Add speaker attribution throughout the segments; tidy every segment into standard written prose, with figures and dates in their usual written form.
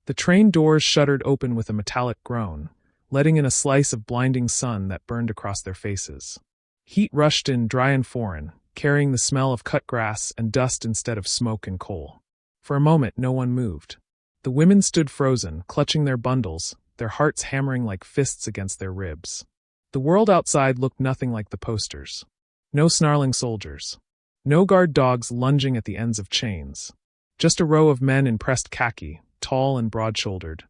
Speaker 1: The train doors shuddered open with a metallic groan, letting in a slice of blinding sun that burned across their faces. Heat rushed in, dry and foreign, carrying the smell of cut grass and dust instead of smoke and coal. For a moment no one moved. The women stood frozen, clutching their bundles, their hearts hammering like fists against their ribs. The world outside looked nothing like the posters. No snarling soldiers. No guard dogs lunging at the ends of chains. Just a row of men in pressed khaki, tall and broad-shouldered,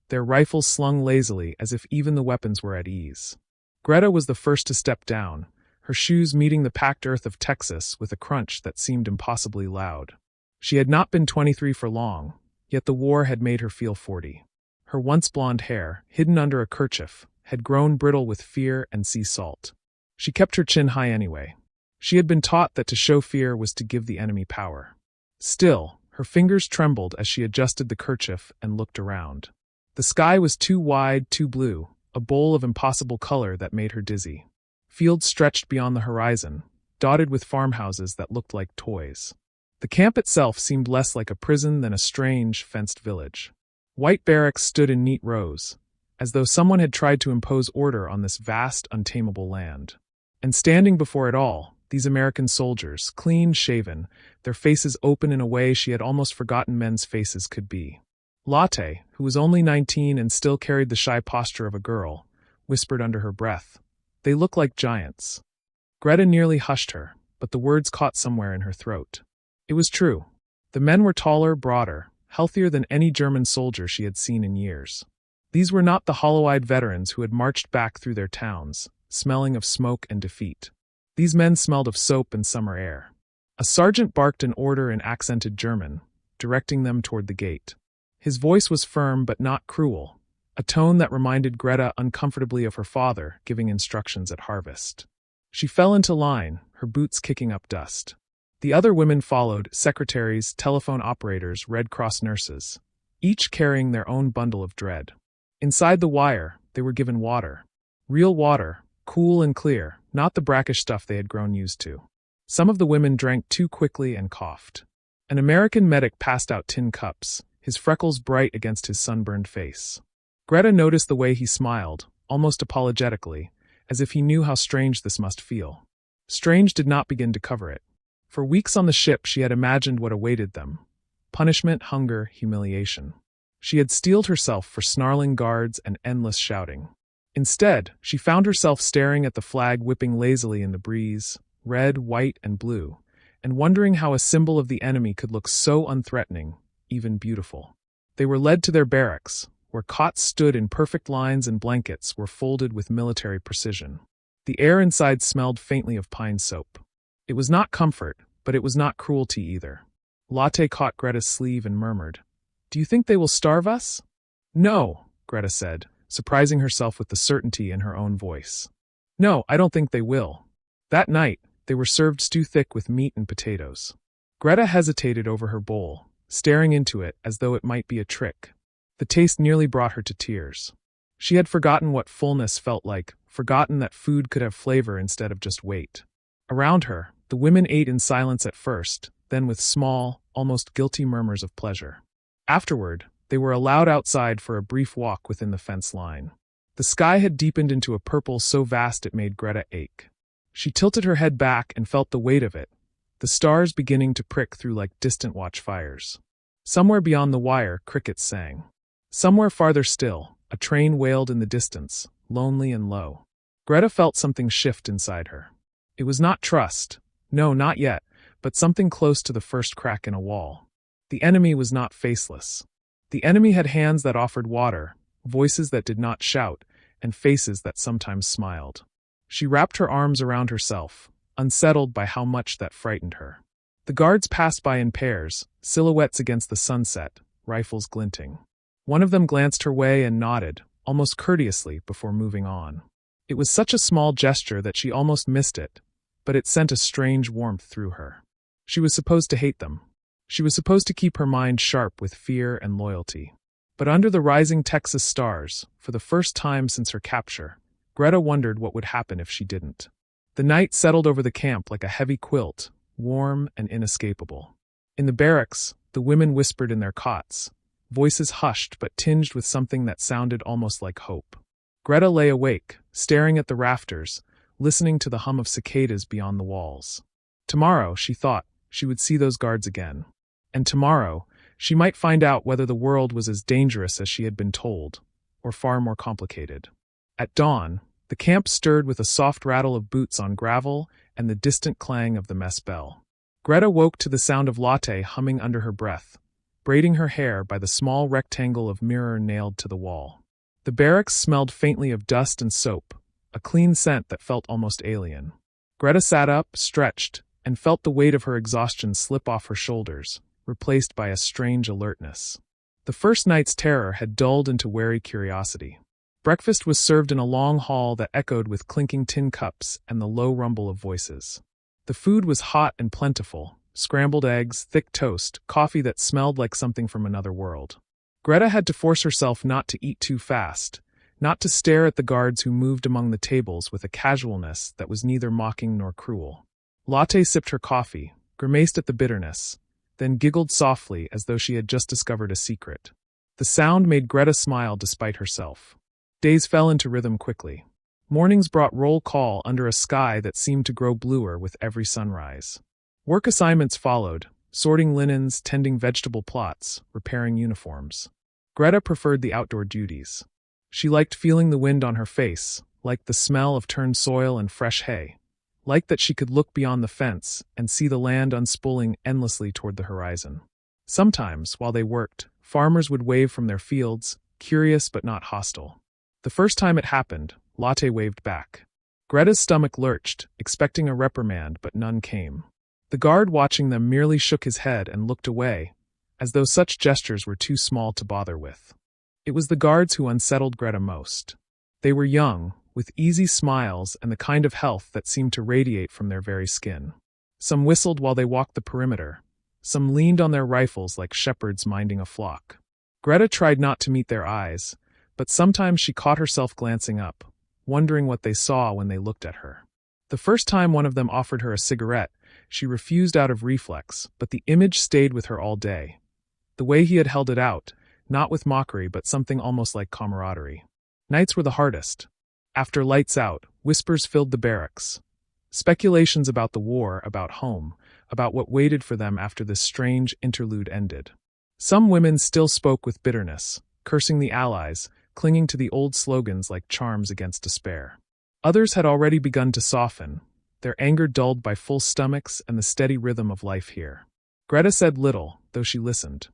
Speaker 1: their rifles slung lazily as if even the weapons were at ease. Greta was the first to step down, her shoes meeting the packed earth of Texas with a crunch that seemed impossibly loud. She had not been 23 for long, yet the war had made her feel 40. Her once blonde hair, hidden under a kerchief, had grown brittle with fear and sea salt. She kept her chin high anyway. She had been taught that to show fear was to give the enemy power. Still, her fingers trembled as she adjusted the kerchief and looked around. The sky was too wide, too blue, a bowl of impossible color that made her dizzy. Fields stretched beyond the horizon, dotted with farmhouses that looked like toys. The camp itself seemed less like a prison than a strange, fenced village. White barracks stood in neat rows, as though someone had tried to impose order on this vast, untamable land. And standing before it all, these American soldiers, clean-shaven, their faces open in a way she had almost forgotten men's faces could be. Latte, who was only 19 and still carried the shy posture of a girl, whispered under her breath, "They look like giants." Greta nearly hushed her, but the words caught somewhere in her throat. It was true. The men were taller, broader, healthier than any German soldier she had seen in years. These were not the hollow-eyed veterans who had marched back through their towns, smelling of smoke and defeat. These men smelled of soap and summer air. A sergeant barked an order in accented German, directing them toward the gate. His voice was firm but not cruel, a tone that reminded Greta uncomfortably of her father giving instructions at harvest. She fell into line, her boots kicking up dust. The other women followed, secretaries, telephone operators, Red Cross nurses, each carrying their own bundle of dread. Inside the wire, they were given water. Real water, cool and clear, not the brackish stuff they had grown used to. Some of the women drank too quickly and coughed. An American medic passed out tin cups, his freckles bright against his sunburned face. Greta noticed the way he smiled, almost apologetically, as if he knew how strange this must feel. Strange did not begin to cover it. For weeks on the ship she had imagined what awaited them. Punishment, hunger, humiliation. She had steeled herself for snarling guards and endless shouting. Instead, she found herself staring at the flag whipping lazily in the breeze, red, white, and blue, and wondering how a symbol of the enemy could look so unthreatening, even beautiful. They were led to their barracks, where cots stood in perfect lines and blankets were folded with military precision. The air inside smelled faintly of pine soap. It was not comfort, but it was not cruelty either. Latte caught Greta's sleeve and murmured, "Do you think they will starve us?" "No," Greta said, surprising herself with the certainty in her own voice. "No, I don't think they will." That night, they were served stew thick with meat and potatoes. Greta hesitated over her bowl, staring into it as though it might be a trick. The taste nearly brought her to tears. She had forgotten what fullness felt like, forgotten that food could have flavor instead of just weight. Around her, the women ate in silence at first, then with small, almost guilty murmurs of pleasure. Afterward, they were allowed outside for a brief walk within the fence line. The sky had deepened into a purple so vast it made Greta ache. She tilted her head back and felt the weight of it, the stars beginning to prick through like distant watchfires. Somewhere beyond the wire, crickets sang. Somewhere farther still, a train wailed in the distance, lonely and low. Greta felt something shift inside her. It was not trust, no, not yet, but something close to the first crack in a wall. The enemy was not faceless. The enemy had hands that offered water, voices that did not shout, and faces that sometimes smiled. She wrapped her arms around herself, unsettled by how much that frightened her. The guards passed by in pairs, silhouettes against the sunset, rifles glinting. One of them glanced her way and nodded, almost courteously, before moving on. It was such a small gesture that she almost missed it, but it sent a strange warmth through her. She was supposed to hate them. She was supposed to keep her mind sharp with fear and loyalty. But under the rising Texas stars, for the first time since her capture, Greta wondered what would happen if she didn't. The night settled over the camp like a heavy quilt, warm and inescapable. In the barracks, the women whispered in their cots, voices hushed but tinged with something that sounded almost like hope. Greta lay awake, staring at the rafters, listening to the hum of cicadas beyond the walls. Tomorrow, she thought, she would see those guards again. And tomorrow, she might find out whether the world was as dangerous as she had been told, or far more complicated. At dawn, the camp stirred with a soft rattle of boots on gravel and the distant clang of the mess bell. Greta woke to the sound of Latte humming under her breath, braiding her hair by the small rectangle of mirror nailed to the wall. The barracks smelled faintly of dust and soap, a clean scent that felt almost alien. Greta sat up, stretched, and felt the weight of her exhaustion slip off her shoulders, replaced by a strange alertness. The first night's terror had dulled into wary curiosity. Breakfast was served in a long hall that echoed with clinking tin cups and the low rumble of voices. The food was hot and plentiful: scrambled eggs, thick toast, coffee that smelled like something from another world. Greta had to force herself not to eat too fast, not to stare at the guards who moved among the tables with a casualness that was neither mocking nor cruel. Latte sipped her coffee, grimaced at the bitterness, then giggled softly as though she had just discovered a secret. The sound made Greta smile despite herself. Days fell into rhythm quickly. Mornings brought roll call under a sky that seemed to grow bluer with every sunrise. Work assignments followed: sorting linens, tending vegetable plots, repairing uniforms. Greta preferred the outdoor duties. She liked feeling the wind on her face, liked the smell of turned soil and fresh hay, liked that she could look beyond the fence and see the land unspooling endlessly toward the horizon. Sometimes, while they worked, farmers would wave from their fields, curious but not hostile. The first time it happened, Latte waved back. Greta's stomach lurched, expecting a reprimand, but none came. The guard watching them merely shook his head and looked away, as though such gestures were too small to bother with. It was the guards who unsettled Greta most. They were young, with easy smiles and the kind of health that seemed to radiate from their very skin. Some whistled while they walked the perimeter. Some leaned on their rifles like shepherds minding a flock. Greta tried not to meet their eyes, but sometimes she caught herself glancing up, wondering what they saw when they looked at her. The first time one of them offered her a cigarette, she refused out of reflex, but the image stayed with her all day. The way he had held it out, not with mockery but something almost like camaraderie. Nights were the hardest. After lights out, whispers filled the barracks. Speculations about the war, about home, about what waited for them after this strange interlude ended. Some women still spoke with bitterness, cursing the Allies, clinging to the old slogans like charms against despair. Others had already begun to soften, their anger dulled by full stomachs and the steady rhythm of life here. Greta said little, though she listened.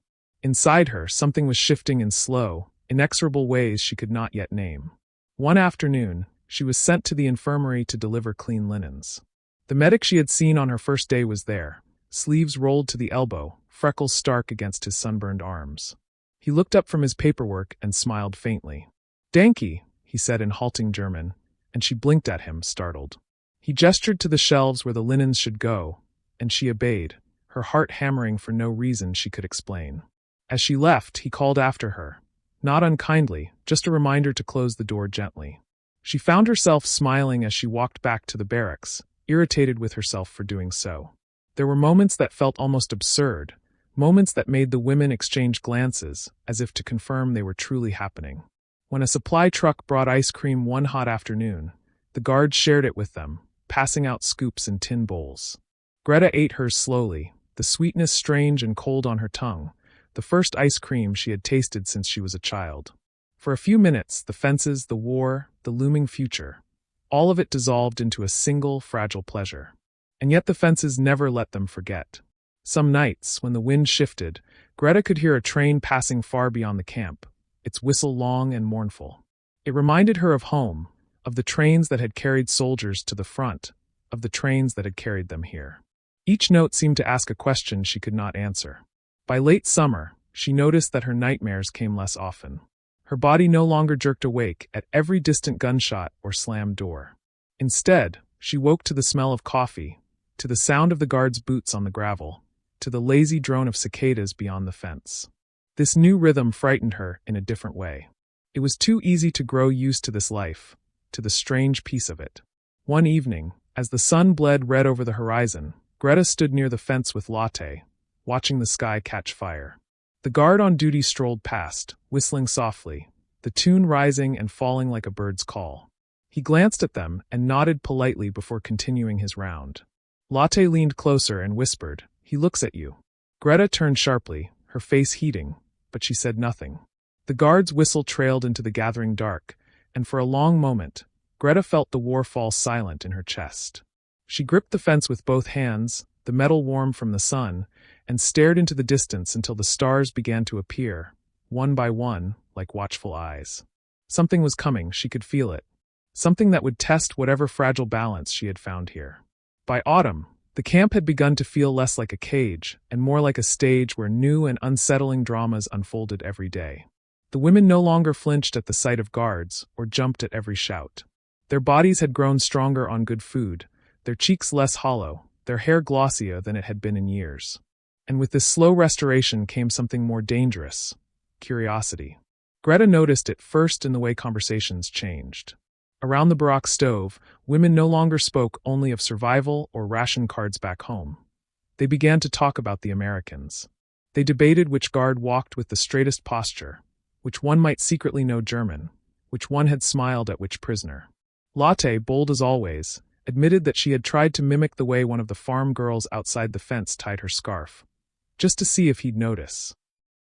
Speaker 1: Inside her, something was shifting in slow, inexorable ways she could not yet name. One afternoon, she was sent to the infirmary to deliver clean linens. The medic she had seen on her first day was there, sleeves rolled to the elbow, freckles stark against his sunburned arms. He looked up from his paperwork and smiled faintly. "Danke," he said in halting German, and she blinked at him, startled. He gestured to the shelves where the linens should go, and she obeyed, her heart hammering for no reason she could explain. As she left, he called after her. Not unkindly, just a reminder to close the door gently. She found herself smiling as she walked back to the barracks, irritated with herself for doing so. There were moments that felt almost absurd, moments that made the women exchange glances, as if to confirm they were truly happening. When a supply truck brought ice cream one hot afternoon, the guards shared it with them, passing out scoops in tin bowls. Greta ate hers slowly, the sweetness strange and cold on her tongue, the first ice cream she had tasted since she was a child. For a few minutes, the fences, the war, the looming future, all of it dissolved into a single, fragile pleasure. And yet the fences never let them forget. Some nights, when the wind shifted, Greta could hear a train passing far beyond the camp, its whistle long and mournful. It reminded her of home, of the trains that had carried soldiers to the front, of the trains that had carried them here. Each note seemed to ask a question she could not answer. By late summer, she noticed that her nightmares came less often. Her body no longer jerked awake at every distant gunshot or slammed door. Instead, she woke to the smell of coffee, to the sound of the guards' boots on the gravel, to the lazy drone of cicadas beyond the fence. This new rhythm frightened her in a different way. It was too easy to grow used to this life, to the strange peace of it. One evening, as the sun bled red over the horizon, Greta stood near the fence with Latte, watching the sky catch fire. The guard on duty strolled past, whistling softly, the tune rising and falling like a bird's call. He glanced at them and nodded politely before continuing his round. Latte leaned closer and whispered, "He looks at you." Greta turned sharply, her face heating, but she said nothing. The guard's whistle trailed into the gathering dark, and for a long moment, Greta felt the war fall silent in her chest. She gripped the fence with both hands, the metal warm from the sun, and stared into the distance until the stars began to appear, one by one, like watchful eyes. Something was coming, she could feel it. Something that would test whatever fragile balance she had found here. By autumn, the camp had begun to feel less like a cage and more like a stage where new and unsettling dramas unfolded every day. The women no longer flinched at the sight of guards or jumped at every shout. Their bodies had grown stronger on good food, their cheeks less hollow, their hair glossier than it had been in years. And with this slow restoration came something more dangerous: curiosity. Greta noticed it first in the way conversations changed. Around the Barak stove, women no longer spoke only of survival or ration cards back home. They began to talk about the Americans. They debated which guard walked with the straightest posture, which one might secretly know German, which one had smiled at which prisoner. Latte, bold as always, admitted that she had tried to mimic the way one of the farm girls outside the fence tied her scarf, just to see if he'd notice.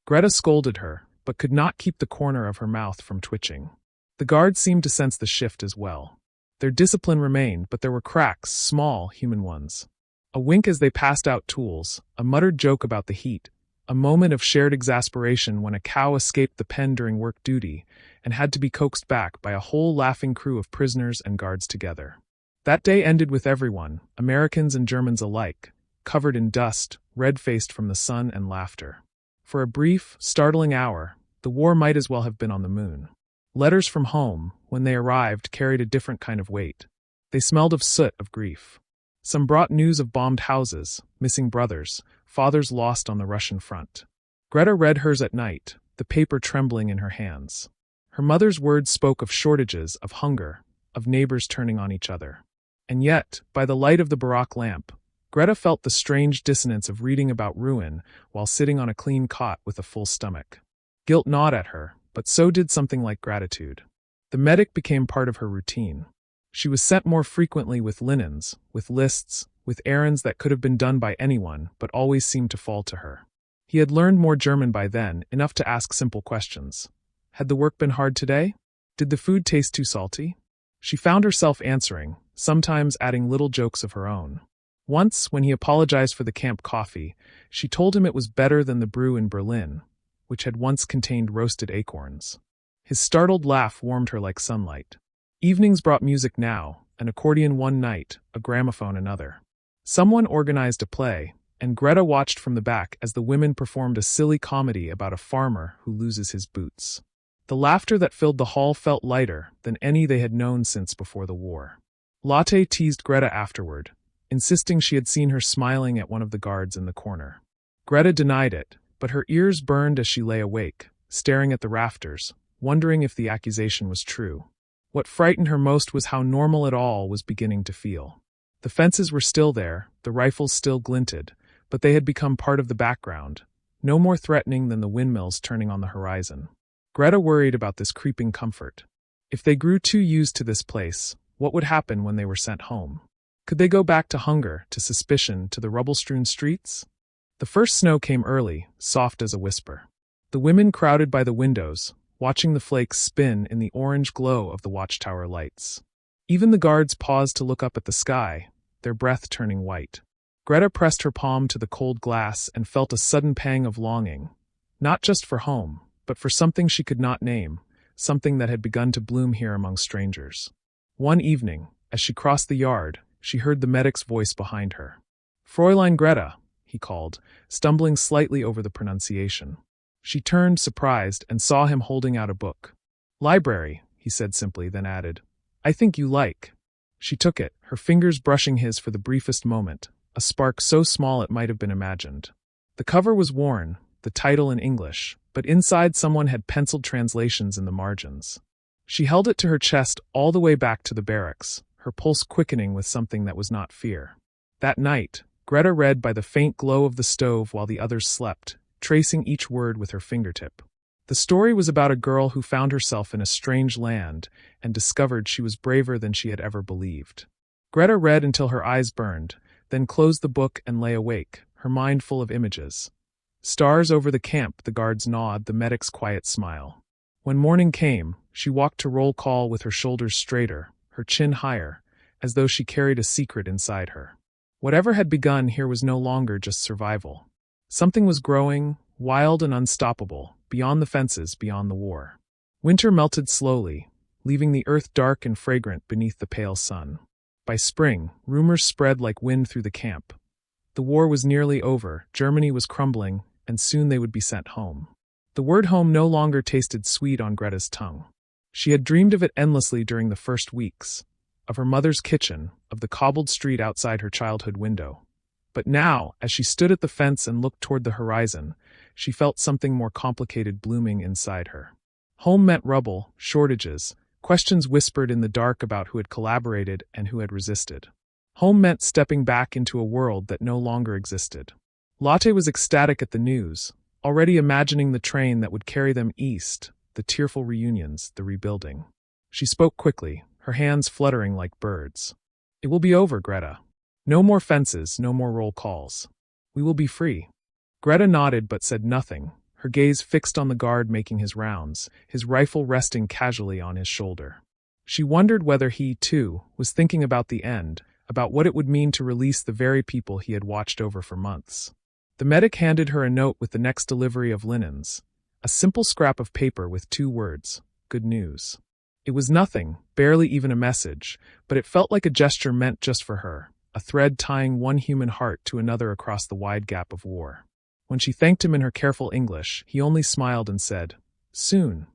Speaker 1: Greta scolded her, but could not keep the corner of her mouth from twitching. The guards seemed to sense the shift as well. Their discipline remained, but there were cracks, small, human ones. A wink as they passed out tools, a muttered joke about the heat, a moment of shared exasperation when a cow escaped the pen during work duty and had to be coaxed back by a whole laughing crew of prisoners and guards together. That day ended with everyone, Americans and Germans alike, covered in dust, red-faced from the sun and laughter. For a brief, startling hour, the war might as well have been on the moon. Letters from home, when they arrived, carried a different kind of weight. They smelled of soot, of grief. Some brought news of bombed houses, missing brothers, fathers lost on the Russian front. Greta read hers at night, the paper trembling in her hands. Her mother's words spoke of shortages, of hunger, of neighbors turning on each other. And yet, by the light of the Barak lamp, Greta felt the strange dissonance of reading about ruin while sitting on a clean cot with a full stomach. Guilt gnawed at her, but so did something like gratitude. The medic became part of her routine. She was sent more frequently with linens, with lists, with errands that could have been done by anyone but always seemed to fall to her. He had learned more German by then, enough to ask simple questions. Had the work been hard today? Did the food taste too salty? She found herself answering, sometimes adding little jokes of her own. Once, when he apologized for the camp coffee, she told him it was better than the brew in Berlin, which had once contained roasted acorns. His startled laugh warmed her like sunlight. Evenings brought music now, an accordion one night, a gramophone another. Someone organized a play, and Greta watched from the back as the women performed a silly comedy about a farmer who loses his boots. The laughter that filled the hall felt lighter than any they had known since before the war. Latte teased Greta afterward, insisting she had seen her smiling at one of the guards in the corner. Greta denied it, but her ears burned as she lay awake, staring at the rafters, wondering if the accusation was true. What frightened her most was how normal it all was beginning to feel. The fences were still there, the rifles still glinted, but they had become part of the background, no more threatening than the windmills turning on the horizon. Greta worried about this creeping comfort. If they grew too used to this place, what would happen when they were sent home? Could they go back to hunger, to suspicion, to the rubble-strewn streets? The first snow came early, soft as a whisper. The women crowded by the windows, watching the flakes spin in the orange glow of the watchtower lights. Even the guards paused to look up at the sky, their breath turning white. Greta pressed her palm to the cold glass and felt a sudden pang of longing, not just for home, but for something she could not name, something that had begun to bloom here among strangers. One evening, as she crossed the yard, she heard the medic's voice behind her. "Fräulein Greta," he called, stumbling slightly over the pronunciation. She turned, surprised, and saw him holding out a book. "Library," he said simply, then added, "I think you like." She took it, her fingers brushing his for the briefest moment, a spark so small it might have been imagined. The cover was worn, the title in English, but inside someone had penciled translations in the margins. She held it to her chest all the way back to the barracks, her pulse quickening with something that was not fear. That night, Greta read by the faint glow of the stove while the others slept, tracing each word with her fingertip. The story was about a girl who found herself in a strange land and discovered she was braver than she had ever believed. Greta read until her eyes burned, then closed the book and lay awake, her mind full of images. Stars over the camp, the guard's nod, the medic's quiet smile. When morning came, she walked to roll call with her shoulders straighter, her chin higher, as though she carried a secret inside her. Whatever had begun here was no longer just survival. Something was growing, wild and unstoppable, beyond the fences, beyond the war. Winter melted slowly, leaving the earth dark and fragrant beneath the pale sun. By spring, rumors spread like wind through the camp. The war was nearly over, Germany was crumbling, and soon they would be sent home. The word home no longer tasted sweet on Greta's tongue. She had dreamed of it endlessly during the first weeks, of her mother's kitchen, of the cobbled street outside her childhood window. But now, as she stood at the fence and looked toward the horizon, she felt something more complicated blooming inside her. Home meant rubble, shortages, questions whispered in the dark about who had collaborated and who had resisted. Home meant stepping back into a world that no longer existed. Lotte was ecstatic at the news, already imagining the train that would carry them east, the tearful reunions, the rebuilding. She spoke quickly, her hands fluttering like birds. "It will be over, Greta. No more fences, no more roll calls. We will be free." Greta nodded but said nothing, her gaze fixed on the guard making his rounds, his rifle resting casually on his shoulder. She wondered whether he, too, was thinking about the end, about what it would mean to release the very people he had watched over for months. The medic handed her a note with the next delivery of linens, a simple scrap of paper with 2 words, "Good news." It was nothing, barely even a message, but it felt like a gesture meant just for her, a thread tying one human heart to another across the wide gap of war. When she thanked him in her careful English, he only smiled and said, "Soon,"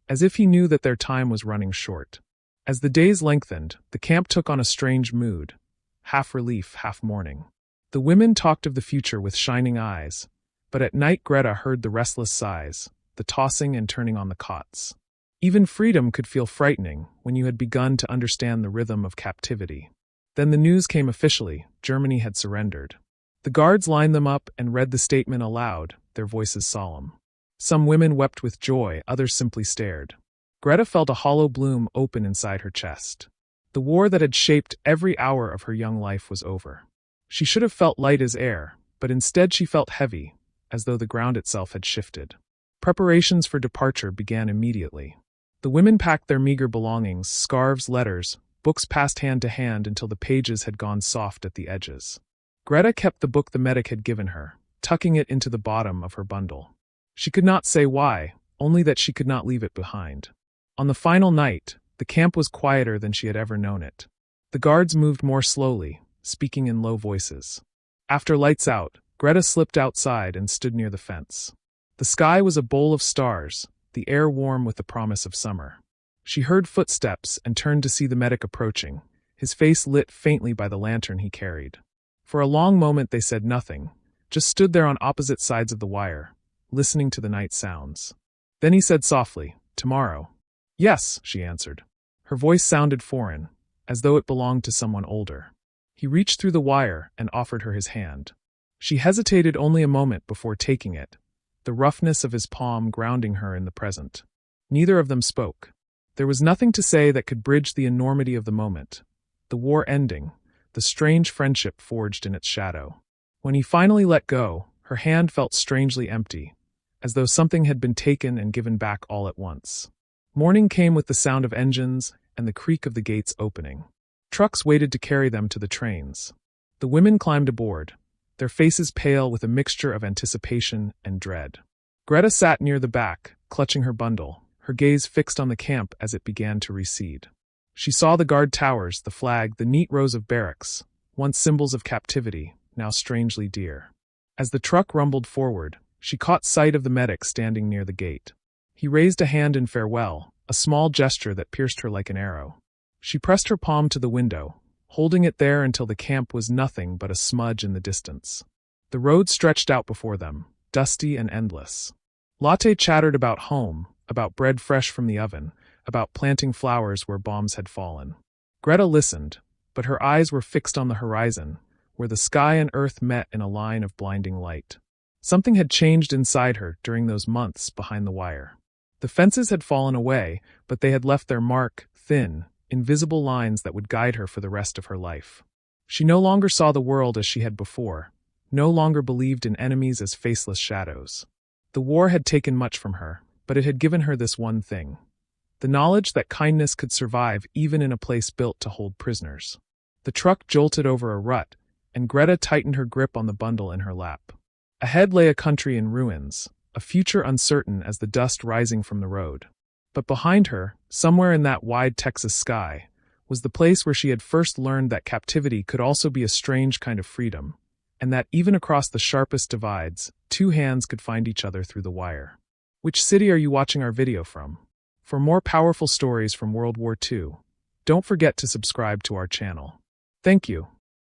Speaker 1: as if he knew that their time was running short. As the days lengthened, the camp took on a strange mood, half relief, half mourning. The women talked of the future with shining eyes, but at night Greta heard the restless sighs, the tossing and turning on the cots. Even freedom could feel frightening when you had begun to understand the rhythm of captivity. Then the news came officially, Germany had surrendered. The guards lined them up and read the statement aloud, their voices solemn. Some women wept with joy, others simply stared. Greta felt a hollow bloom open inside her chest. The war that had shaped every hour of her young life was over. She should have felt light as air, but instead she felt heavy, as though the ground itself had shifted. Preparations for departure began immediately. The women packed their meager belongings, scarves, letters, books passed hand to hand until the pages had gone soft at the edges. Greta kept the book the medic had given her, tucking it into the bottom of her bundle. She could not say why, only that she could not leave it behind. On the final night, the camp was quieter than she had ever known it. The guards moved more slowly, speaking in low voices. After lights out, Greta slipped outside and stood near the fence. The sky was a bowl of stars, the air warm with the promise of summer. She heard footsteps and turned to see the medic approaching, his face lit faintly by the lantern he carried. For a long moment they said nothing, just stood there on opposite sides of the wire, listening to the night sounds. Then he said softly, "Tomorrow." "Yes," she answered. Her voice sounded foreign, as though it belonged to someone older. He reached through the wire and offered her his hand. She hesitated only a moment before taking it, the roughness of his palm grounding her in the present. Neither of them spoke. There was nothing to say that could bridge the enormity of the moment. The war ending, the strange friendship forged in its shadow. When he finally let go, her hand felt strangely empty, as though something had been taken and given back all at once. Morning came with the sound of engines and the creak of the gates opening. Trucks waited to carry them to the trains. The women climbed aboard, their faces pale with a mixture of anticipation and dread. Greta sat near the back, clutching her bundle, her gaze fixed on the camp as it began to recede. She saw the guard towers, the flag, the neat rows of barracks, once symbols of captivity, now strangely dear. As the truck rumbled forward, she caught sight of the medic standing near the gate. He raised a hand in farewell, a small gesture that pierced her like an arrow. She pressed her palm to the window, holding it there until the camp was nothing but a smudge in the distance. The road stretched out before them, dusty and endless. Lotte chattered about home, about bread fresh from the oven, about planting flowers where bombs had fallen. Greta listened, but her eyes were fixed on the horizon, where the sky and earth met in a line of blinding light. Something had changed inside her during those months behind the wire. The fences had fallen away, but they had left their mark, thin, invisible lines that would guide her for the rest of her life. She no longer saw the world as she had before, no longer believed in enemies as faceless shadows. The war had taken much from her, but it had given her this one thing: the knowledge that kindness could survive even in a place built to hold prisoners. The truck jolted over a rut, and Greta tightened her grip on the bundle in her lap. Ahead lay a country in ruins, a future uncertain as the dust rising from the road. But behind her, somewhere in that wide Texas sky, was the place where she had first learned that captivity could also be a strange kind of freedom, and that even across the sharpest divides, two hands could find each other through the wire. Which city are you watching our video from? For more powerful stories from World War II, don't forget to subscribe to our channel. Thank you.